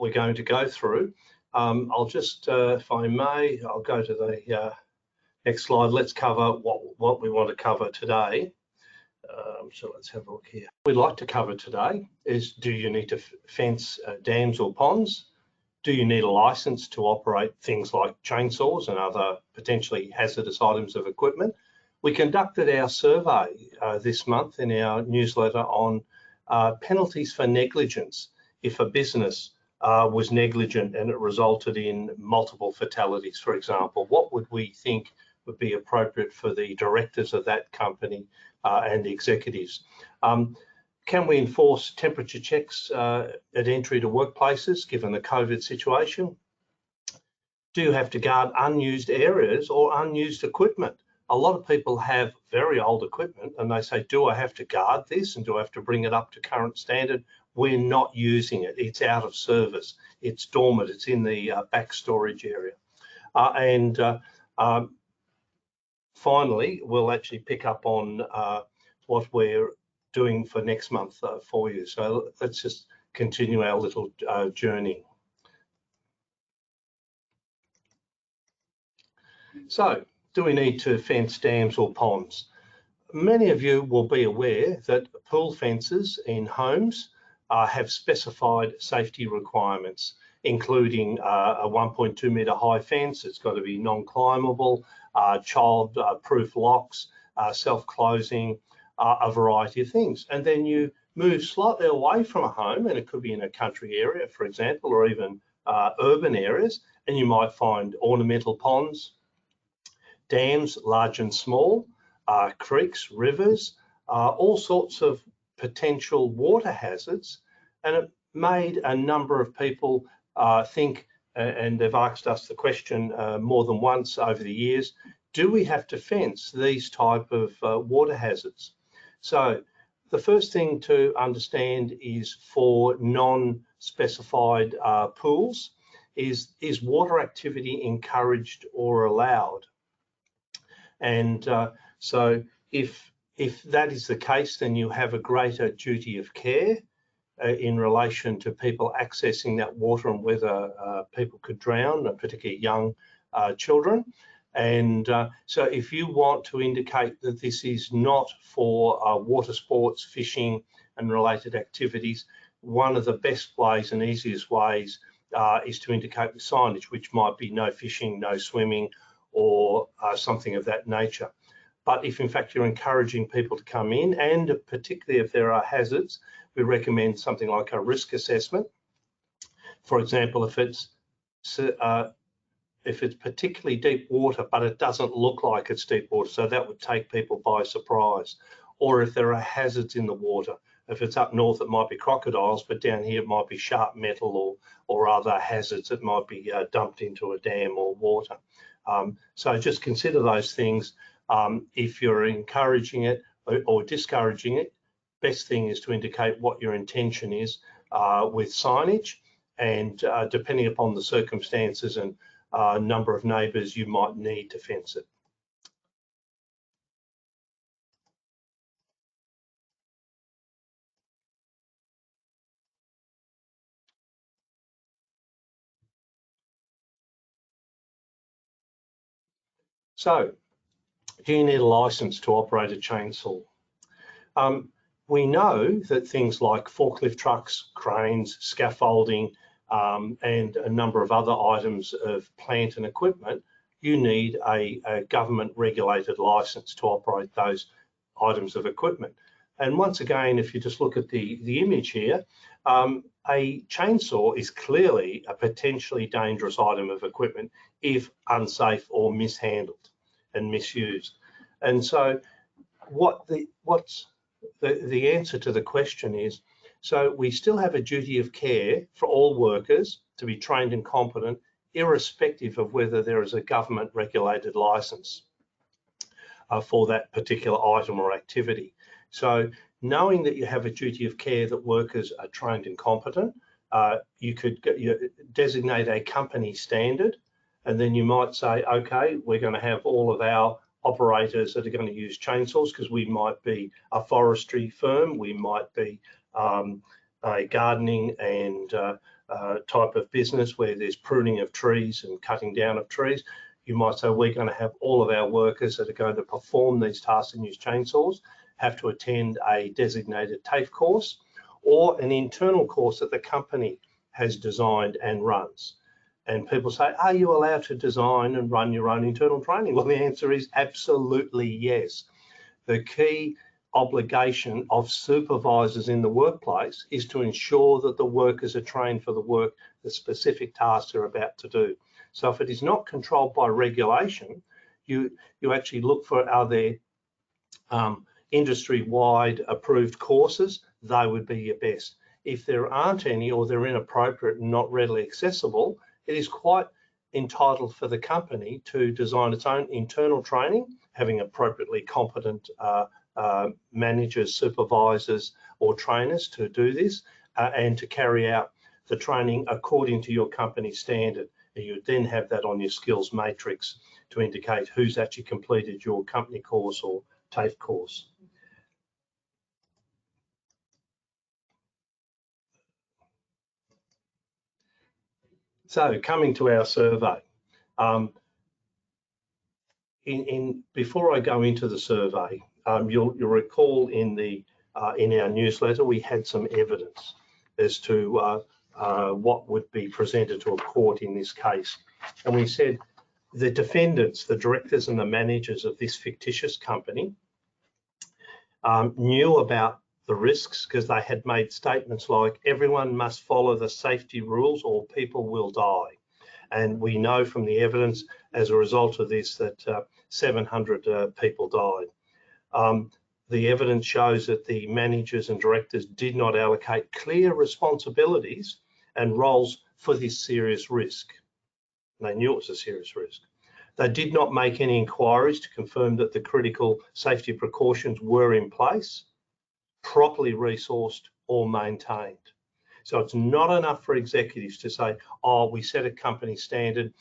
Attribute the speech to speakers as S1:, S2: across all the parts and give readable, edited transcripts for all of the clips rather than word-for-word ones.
S1: we're going to go through. I'll just, if I may, I'll go to the next slide. Let's cover what we want to cover today. So let's have a look here. What we'd like to cover today is, do you need to fence dams or ponds? Do you need a license to operate things like chainsaws and other potentially hazardous items of equipment? We conducted our survey this month in our newsletter on penalties for negligence. If a business was negligent and it resulted in multiple fatalities, for example, what would we think would be appropriate for the directors of that company and the executives? Can we enforce temperature checks at entry to workplaces given the COVID situation? Do you have to guard unused areas or unused equipment? A lot of people have very old equipment and they say, do I have to guard this and do I have to bring it up to current standard? We're not using it. It's out of service. It's dormant. It's in the back storage area. Finally, we'll actually pick up on what we're doing for next month for you. So let's just continue our little journey. So, do we need to fence dams or ponds? Many of you will be aware that pool fences in homes have specified safety requirements, including a 1.2 metre high fence. It's got to be non-climbable, child-proof locks, self-closing, a variety of things. And then you move slightly away from a home, and it could be in a country area, for example, or even urban areas, and you might find ornamental ponds, dams, large and small, creeks, rivers, all sorts of potential water hazards. And it made a number of people think, and they've asked us the question more than once over the years, do we have to fence these type of water hazards? So the first thing to understand is, for non-specified pools, is water activity encouraged or allowed? And so if that is the case, then you have a greater duty of care in relation to people accessing that water and whether people could drown, particularly young children. And so if you want to indicate that this is not for water sports, fishing and related activities, one of the best ways and easiest ways is to indicate with signage, which might be no fishing, no swimming, or something of that nature. But if in fact you're encouraging people to come in, and particularly if there are hazards, we recommend something like a risk assessment. For example, if it's particularly deep water, but it doesn't look like it's deep water, so that would take people by surprise. Or if there are hazards in the water, if it's up north, it might be crocodiles, but down here it might be sharp metal or other hazards that might be dumped into a dam or water. So just consider those things. If you're encouraging it or discouraging it, best thing is to indicate what your intention is with signage, and depending upon the circumstances and number of neighbours, you might need to fence it. So, do you need a licence to operate a chainsaw? We know that things like forklift trucks, cranes, scaffolding, and a number of other items of plant and equipment, you need a government regulated licence to operate those items of equipment. And once again, if you just look at the image here, a chainsaw is clearly a potentially dangerous item of equipment if unsafe or mishandled and misused. And so what's the answer to the question is, so we still have a duty of care for all workers to be trained and competent, irrespective of whether there is a government regulated licence for that particular item or activity. So knowing that you have a duty of care that workers are trained and competent, you could designate a company standard, and then you might say, okay, we're going to have all of our operators that are going to use chainsaws, because we might be a forestry firm, we might be a gardening and type of business where there's pruning of trees and cutting down of trees, you might say we're going to have all of our workers that are going to perform these tasks and use chainsaws have to attend a designated TAFE course or an internal course that the company has designed and runs. And people say, are you allowed to design and run your own internal training? Well, the answer is absolutely yes. The key obligation of supervisors in the workplace is to ensure that the workers are trained for the work, the specific tasks they're about to do. So if it is not controlled by regulation, you actually look for, are there industry-wide approved courses? They would be your best. If there aren't any, or they're inappropriate and not readily accessible, it is quite entitled for the company to design its own internal training, having appropriately competent managers, supervisors, or trainers to do this, and to carry out the training according to your company standard. And you would then have that on your skills matrix to indicate who's actually completed your company course or TAFE course. So coming to our survey, before I go into the survey, you'll recall in our newsletter we had some evidence as to what would be presented to a court in this case, and we said the defendants, the directors and the managers of this fictitious company knew about the risks because they had made statements like everyone must follow the safety rules or people will die. And we know from the evidence as a result of this that 700 people died. The evidence shows that the managers and directors did not allocate clear responsibilities and roles for this serious risk. They knew it was a serious risk. They did not make any inquiries to confirm that the critical safety precautions were in place, properly resourced or maintained. So it's not enough for executives to say, oh, we set a company standard,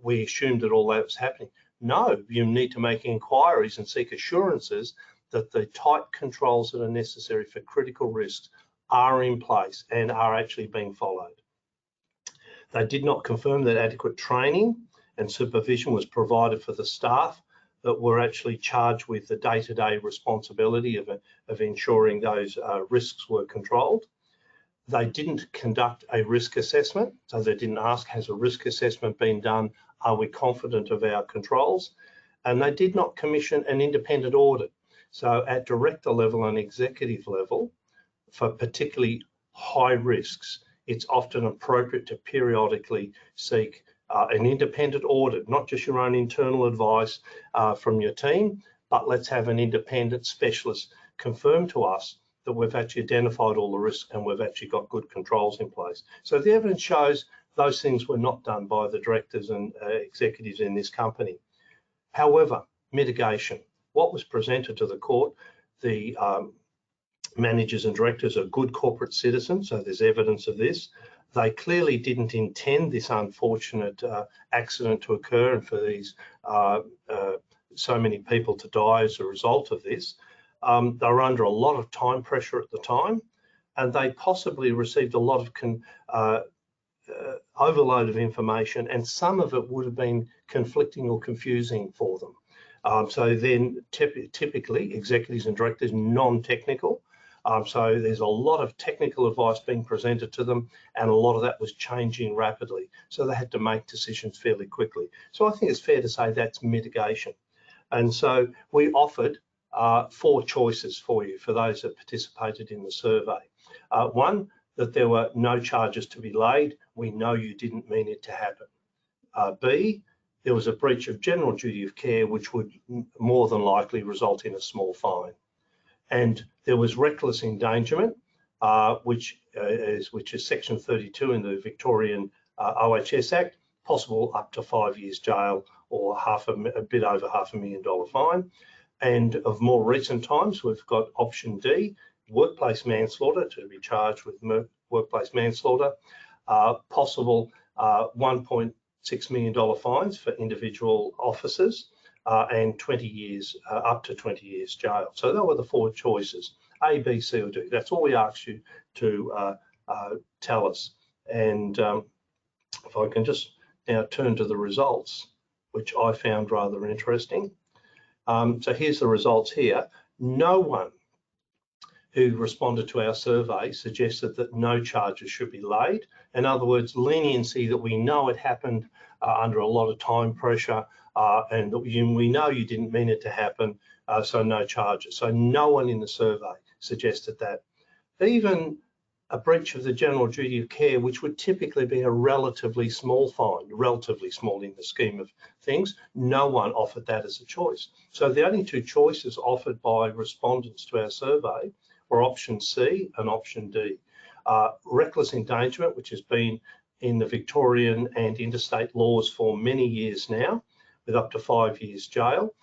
S1: we assumed that all that was happening. No, you need to make inquiries and seek assurances that the tight controls that are necessary for critical risks are in place and are actually being followed. They did not confirm that adequate training and supervision was provided for the staff that were actually charged with the day-to-day responsibility of ensuring those risks were controlled. They didn't conduct a risk assessment, so they didn't ask, has a risk assessment been done? Are we confident of our controls? And they did not commission an independent audit. So at director level and executive level, for particularly high risks, it's often appropriate to periodically seek an independent audit, not just your own internal advice from your team, but let's have an independent specialist confirm to us that we've actually identified all the risks and we've actually got good controls in place. So the evidence shows those things were not done by the directors and executives in this company. However, mitigation. What was presented to the court, the managers and directors are good corporate citizens, so there's evidence of this. They clearly didn't intend this unfortunate accident to occur and for these so many people to die as a result of this. They were under a lot of time pressure at the time, and they possibly received a lot of overload of information, and some of it would have been conflicting or confusing for them. So then typically executives and directors non-technical. So there's a lot of technical advice being presented to them, and a lot of that was changing rapidly. So they had to make decisions fairly quickly. So I think it's fair to say that's mitigation. And so we offered 4 choices for you, for those that participated in the survey. One, that there were no charges to be laid. We know you didn't mean it to happen. B, there was a breach of general duty of care, which would more than likely result in a small fine. And there was reckless endangerment, which is section 32 in the Victorian OHS Act, possible up to 5 years jail or a bit over $500,000 fine. And of more recent times, we've got option D, workplace manslaughter, to be charged with workplace manslaughter, possible $1.6 million fines for individual officers, and 20 years, up to 20 years jail. So that were the 4 choices, A, B, C, or D. That's all we asked you to tell us. And if I can just now turn to the results, which I found rather interesting. So here's the results here. No one who responded to our survey suggested that no charges should be laid. In other words, leniency that we know it happened under a lot of time pressure, and we know you didn't mean it to happen, so no charges. So no one in the survey suggested that. Even a breach of the general duty of care, which would typically be a relatively small fine, relatively small in the scheme of things, no one offered that as a choice. So the only two choices offered by respondents to our survey were option C and option D. Reckless endangerment, which has been in the Victorian and interstate laws for many years now, with up to 5 years jail.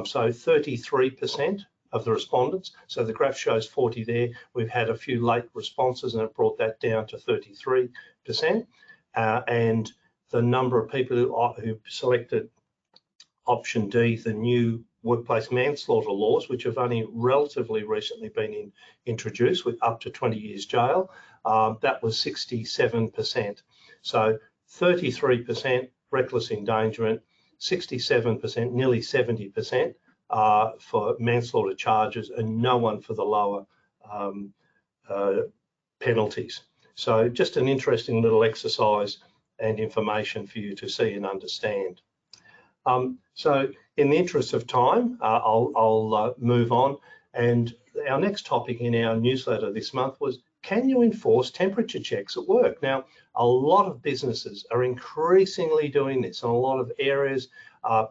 S1: So 33% of the respondents. So the graph shows 40 there. We've had a few late responses and it brought that down to 33%. And the number of people who selected option D, the new workplace manslaughter laws, which have only relatively recently been introduced with up to 20 years jail, that was 67%. So 33% reckless endangerment, 67%, nearly 70% for manslaughter charges, and no one for the lower penalties. So just an interesting little exercise and information for you to see and understand. So in the interest of time, I'll move on. And our next topic in our newsletter this month was, can you enforce temperature checks at work? Now, a lot of businesses are increasingly doing this, and a lot of areas,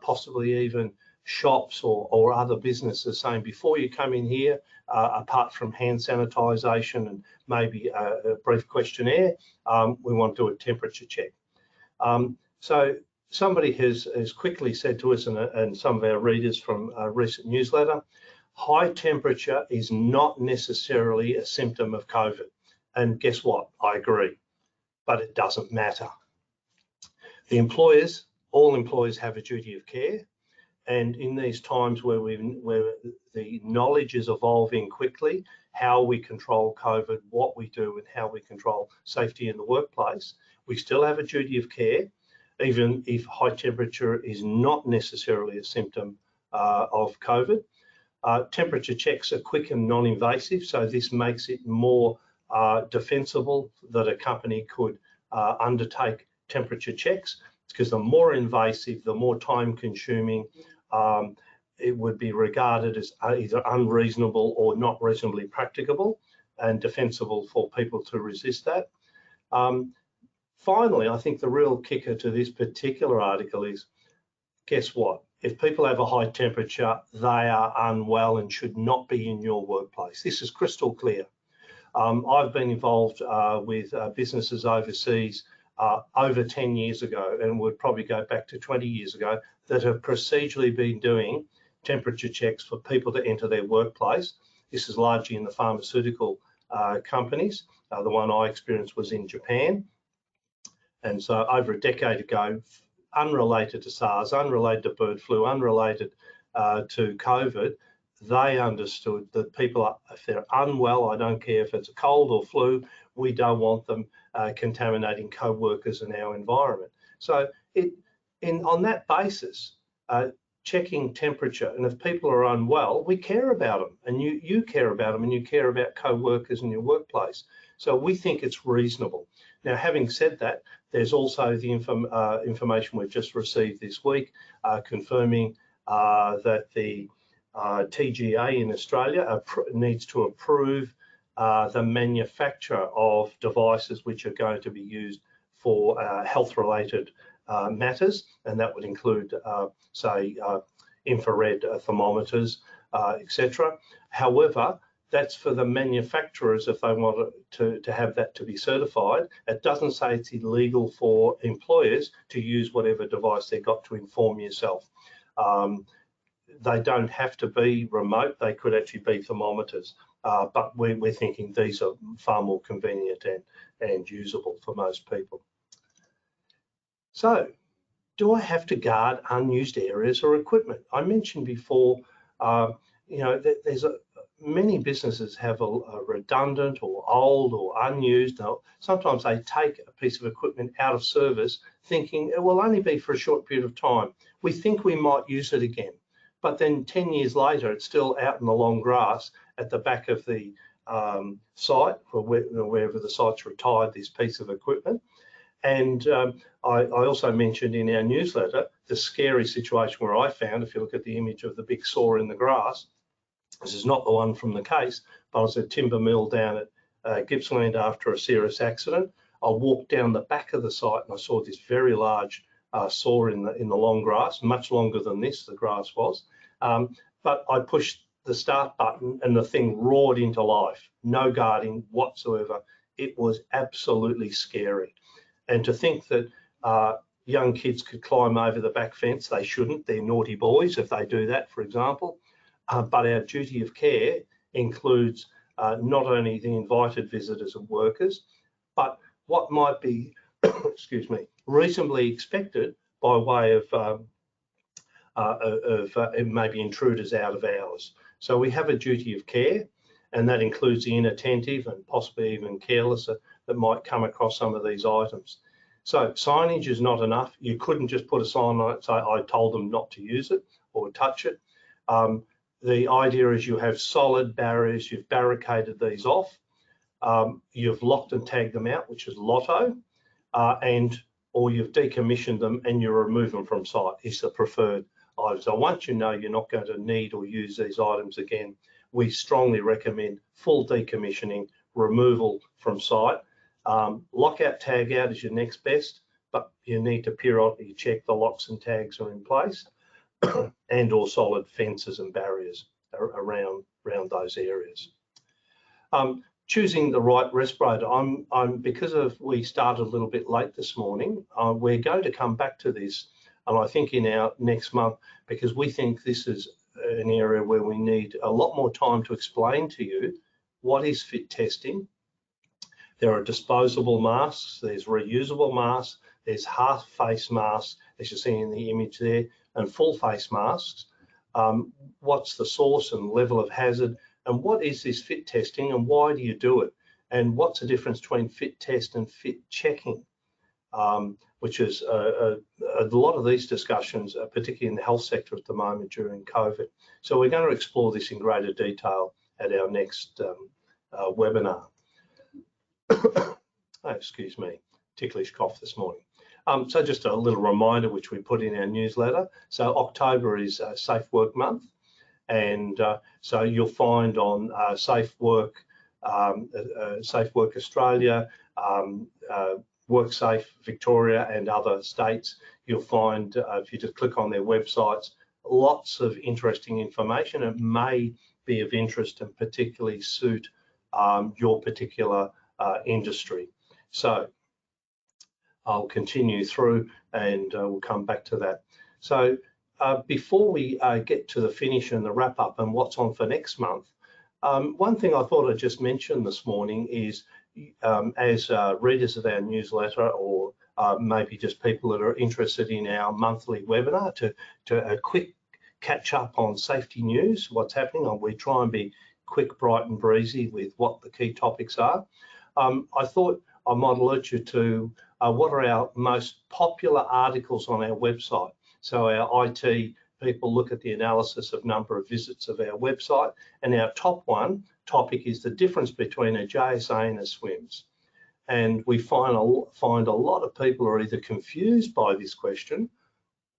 S1: possibly even shops or other businesses, saying before you come in here, apart from hand sanitisation and maybe a brief questionnaire, we want to do a temperature check. So somebody has quickly said to us, and some of our readers from a recent newsletter, high temperature is not necessarily a symptom of COVID. And guess what? I agree, but it doesn't matter. The employers, all employers have a duty of care. And in these times where the knowledge is evolving quickly, how we control COVID, what we do, and how we control safety in the workplace, we still have a duty of care, even if high temperature is not necessarily a symptom of COVID. Temperature checks are quick and non-invasive, so this makes it more defensible that a company could undertake temperature checks, because the more invasive, the more time-consuming, it would be regarded as either unreasonable or not reasonably practicable and defensible for people to resist that. Finally, I think the real kicker to this particular article is, guess what? If people have a high temperature, they are unwell and should not be in your workplace. This is crystal clear. I've been involved with businesses overseas over 10 years ago, and would probably go back to 20 years ago, that have procedurally been doing temperature checks for people to enter their workplace. This is largely in the pharmaceutical companies. The one I experienced was in Japan. And so over a decade ago, unrelated to SARS, unrelated to bird flu, unrelated to COVID, they understood that people, if they're unwell, I don't care if it's a cold or flu, we don't want them contaminating co-workers in our environment. So on that basis, checking temperature, and if people are unwell, we care about them, and you care about them, and you care about co-workers in your workplace. So we think it's reasonable. Now, having said that, there's also the information we've just received this week confirming that the TGA in Australia needs to approve the manufacture of devices which are going to be used for health-related matters, and that would include, say, infrared thermometers, etc. However, that's for the manufacturers if they want to have that to be certified. It doesn't say it's illegal for employers to use whatever device they've got to inform yourself. They don't have to be remote, they could actually be thermometers, but we're thinking these are far more convenient and usable for most people. So, do I have to guard unused areas or equipment? I mentioned before, you know, there's many businesses have a redundant or old or unused, or sometimes they take a piece of equipment out of service thinking it will only be for a short period of time. We think we might use it again, but then 10 years later, it's still out in the long grass at the back of the site, or wherever the site's retired this piece of equipment. And I also mentioned in our newsletter the scary situation where I found, if you look at the image of the big saw in the grass, this is not the one from the case, but I was at a timber mill down at Gippsland after a serious accident. I walked down the back of the site and I saw this very large saw in the long grass, much longer than this, the grass was. But I pushed the start button and the thing roared into life, no guarding whatsoever. It was absolutely scary. And to think that young kids could climb over the back fence, they shouldn't, they're naughty boys if they do that, for example. But our duty of care includes not only the invited visitors and workers, but what might be, excuse me, reasonably expected by way of maybe intruders out of hours. So we have a duty of care, and that includes the inattentive and possibly even careless that might come across some of these items. So signage is not enough. You couldn't just put a sign on it, say, I told them not to use it or touch it. The idea is you have solid barriers, you've barricaded these off, you've locked and tagged them out, which is lotto, or you've decommissioned them and you remove them from site is the preferred item. So once you know you're not going to need or use these items again, we strongly recommend full decommissioning, removal from site. Lockout, tag out is your next best, but you need to periodically check the locks and tags are in place. And or solid fences and barriers around those areas. Choosing the right respirator. Because we started a little bit late this morning, we're going to come back to this, and I think in our next month, because we think this is an area where we need a lot more time to explain to you what is fit testing. There are disposable masks, there's reusable masks, there's half face masks, as you see in the image there, and full face masks. What's the source and level of hazard, and what is this fit testing and why do you do it? And what's the difference between fit test and fit checking? Which is a lot of these discussions, particularly in the health sector at the moment during COVID. So we're going to explore this in greater detail at our next webinar. Oh, excuse me, ticklish cough this morning. So just a little reminder, which we put in our newsletter. So October is Safe Work Month, and so you'll find on Safe Work Australia, WorkSafe Victoria and other states, you'll find, if you just click on their websites, lots of interesting information. It may be of interest and particularly suit your particular industry. So I'll continue through and we'll come back to that. So before we get to the finish and the wrap up and what's on for next month, one thing I thought I'd just mention this morning is as readers of our newsletter, or maybe just people that are interested in our monthly webinar, to a quick catch up on safety news, what's happening. We try and be quick, bright and breezy with what the key topics are. I thought I might alert you to what are our most popular articles on our website. So our IT people look at the analysis of number of visits of our website, and our top one topic is the difference between a JSA and a SWIMS. And we find a lot of people are either confused by this question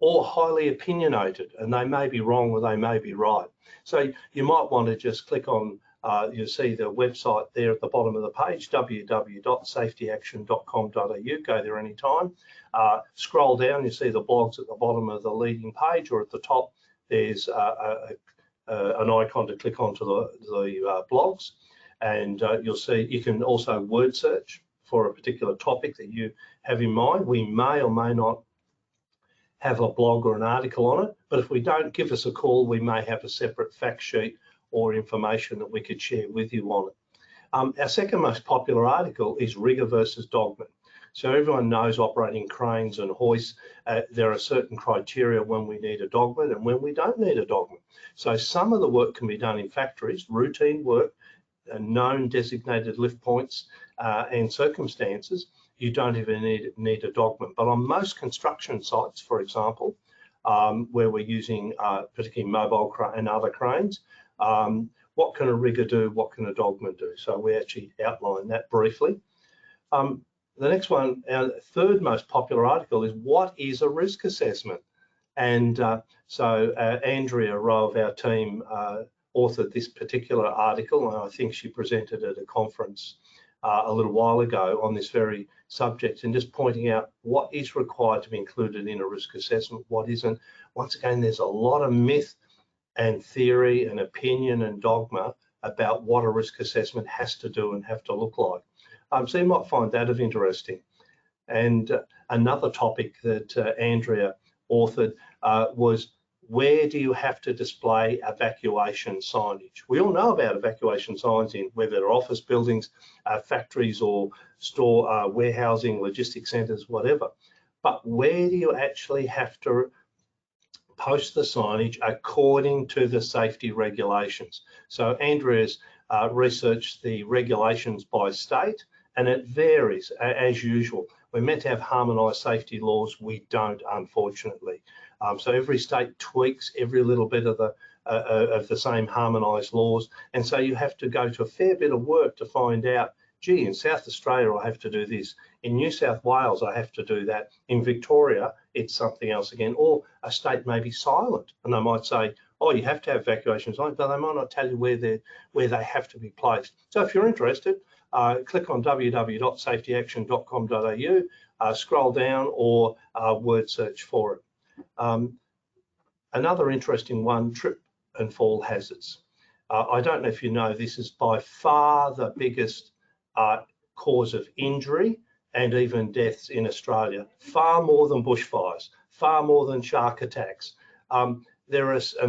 S1: or highly opinionated, and they may be wrong or they may be right. So you might want to just click on, you'll see the website there at the bottom of the page, www.safetyaction.com.au, go there anytime. Scroll down, you see the blogs at the bottom of the leading page, or at the top, there's an icon to click onto the blogs, and you'll see you can also word search for a particular topic that you have in mind. We may or may not have a blog or an article on it, but if we don't, give us a call. We may have a separate fact sheet or information that we could share with you on it. Our second most popular article is Rigor versus Dogman. So everyone knows operating cranes and hoists, there are certain criteria when we need a dogman and when we don't need a dogman. So some of the work can be done in factories, routine work, known designated lift points and circumstances. You don't even need a dogman. But on most construction sites, for example, where we're using particularly mobile and other cranes, what can a rigger do? What can a dogman do? So we actually outline that briefly. The next one, our third most popular article, is what is a risk assessment? And so Andrea Rowe of our team authored this particular article, and I think she presented at a conference a little while ago on this very subject, and just pointing out what is required to be included in a risk assessment, what isn't. Once again, there's a lot of myth and theory and opinion and dogma about what a risk assessment has to do and have to look like. So you might find that of interesting. And another topic that Andrea authored was, where do you have to display evacuation signage? We all know about evacuation signs in whether they're office buildings, factories or store, warehousing, logistics centres, whatever. But where do you actually have to post the signage according to the safety regulations? So Andrea's researched the regulations by state, and it varies as usual. We're meant to have harmonised safety laws. We don't, unfortunately. So every state tweaks every little bit of the same harmonised laws, and so you have to go to a fair bit of work to find out, gee, in South Australia I have to do this, in New South Wales I have to do that, in Victoria it's something else again, or a state may be silent and they might say, oh, you have to have evacuation signs, but they might not tell you where they have to be placed. So if you're interested, click on www.safetyaction.com.au, scroll down or word search for it. Another interesting one, trip and fall hazards. I don't know if you know, this is by far the biggest cause of injury and even deaths in Australia, far more than bushfires, far more than shark attacks. And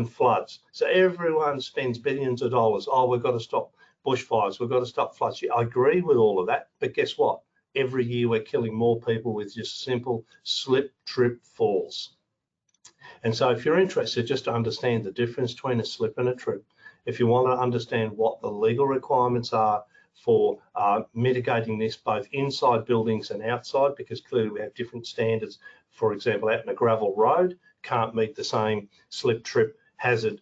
S1: floods. So everyone spends billions of dollars. Oh, we've got to stop bushfires, we've got to stop floods. I agree with all of that, but guess what? Every year we're killing more people with just simple slip, trip, falls. And so if you're interested just to understand the difference between a slip and a trip, if you want to understand what the legal requirements are for mitigating this both inside buildings and outside, because clearly we have different standards. For example, out in a gravel road, can't meet the same slip, trip, hazard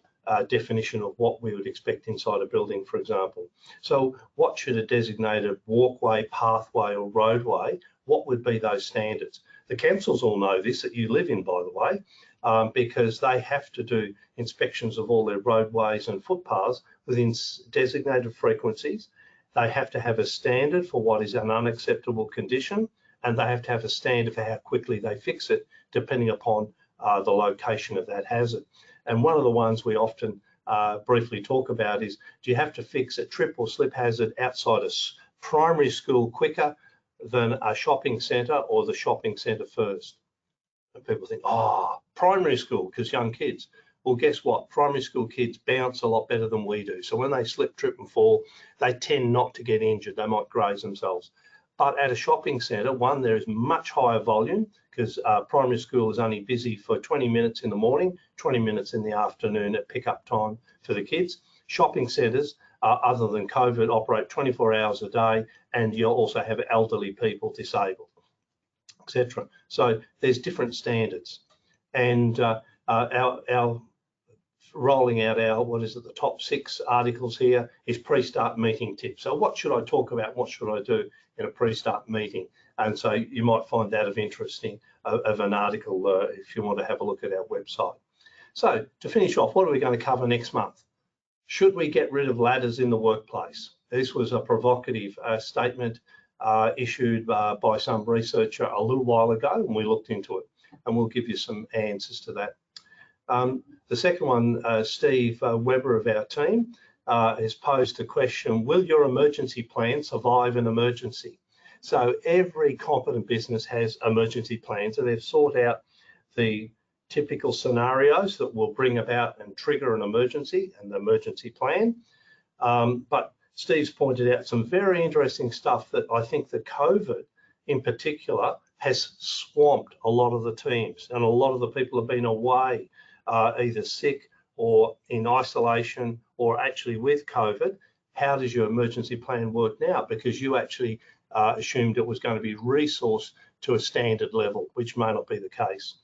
S1: definition of what we would expect inside a building, for example. So what should a designated walkway, pathway or roadway, what would be those standards? The councils all know this that you live in, by the way, because they have to do inspections of all their roadways and footpaths within designated frequencies. They have to have a standard for what is an unacceptable condition, and they have to have a standard for how quickly they fix it, depending upon the location of that hazard. And one of the ones we often briefly talk about is, do you have to fix a trip or slip hazard outside a primary school quicker than a shopping centre, or the shopping centre first? And people think, oh, primary school, because young kids. Well, guess what? Primary school kids bounce a lot better than we do. So when they slip, trip and fall, they tend not to get injured. They might graze themselves. But at a shopping centre, one, there is much higher volume, because primary school is only busy for 20 minutes in the morning, 20 minutes in the afternoon at pickup time for the kids. Shopping centres, other than COVID, operate 24 hours a day, and you'll also have elderly people, disabled, etc. So there's different standards. And our rolling out our, the top 6 articles here is pre-start meeting tips. So what should I talk about? What should I do in a pre-start meeting? And so you might find that of an article if you want to have a look at our website. So to finish off, what are we going to cover next month? Should we get rid of ladders in the workplace? This was a provocative statement issued by some researcher a little while ago, and we looked into it, and we'll give you some answers to that. The second one, Steve Webber of our team has posed the question, will your emergency plan survive an emergency? So every competent business has emergency plans, and they've sought out the typical scenarios that will bring about and trigger an emergency and the emergency plan. But Steve's pointed out some very interesting stuff that I think the COVID in particular has swamped a lot of the teams, and a lot of the people have been away, either sick or in isolation or actually with COVID. How does your emergency plan work now? Because you actually assumed it was going to be resourced to a standard level, which may not be the case.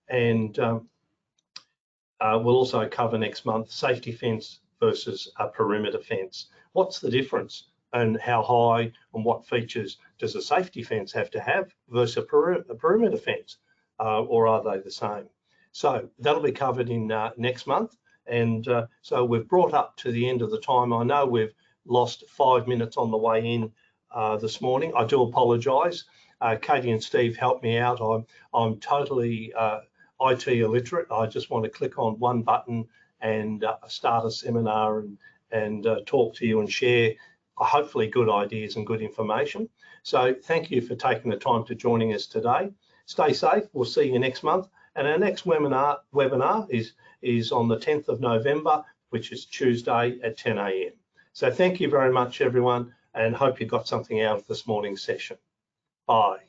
S1: And we'll also cover next month safety fence versus a perimeter fence. What's the difference, and how high and what features does a safety fence have to have versus a perimeter fence, or are they the same? So that'll be covered in next month. And so we've brought up to the end of the time. I know we've lost 5 minutes on the way in this morning. I do apologise. Katie and Steve helped me out. I'm totally IT illiterate. I just want to click on one button and start a seminar and talk to you and share hopefully good ideas and good information. So thank you for taking the time to joining us today. Stay safe. We'll see you next month. And our next webinar is on the 10th of November, which is Tuesday at 10 a.m. So thank you very much, everyone, and hope you got something out of this morning's session. Bye.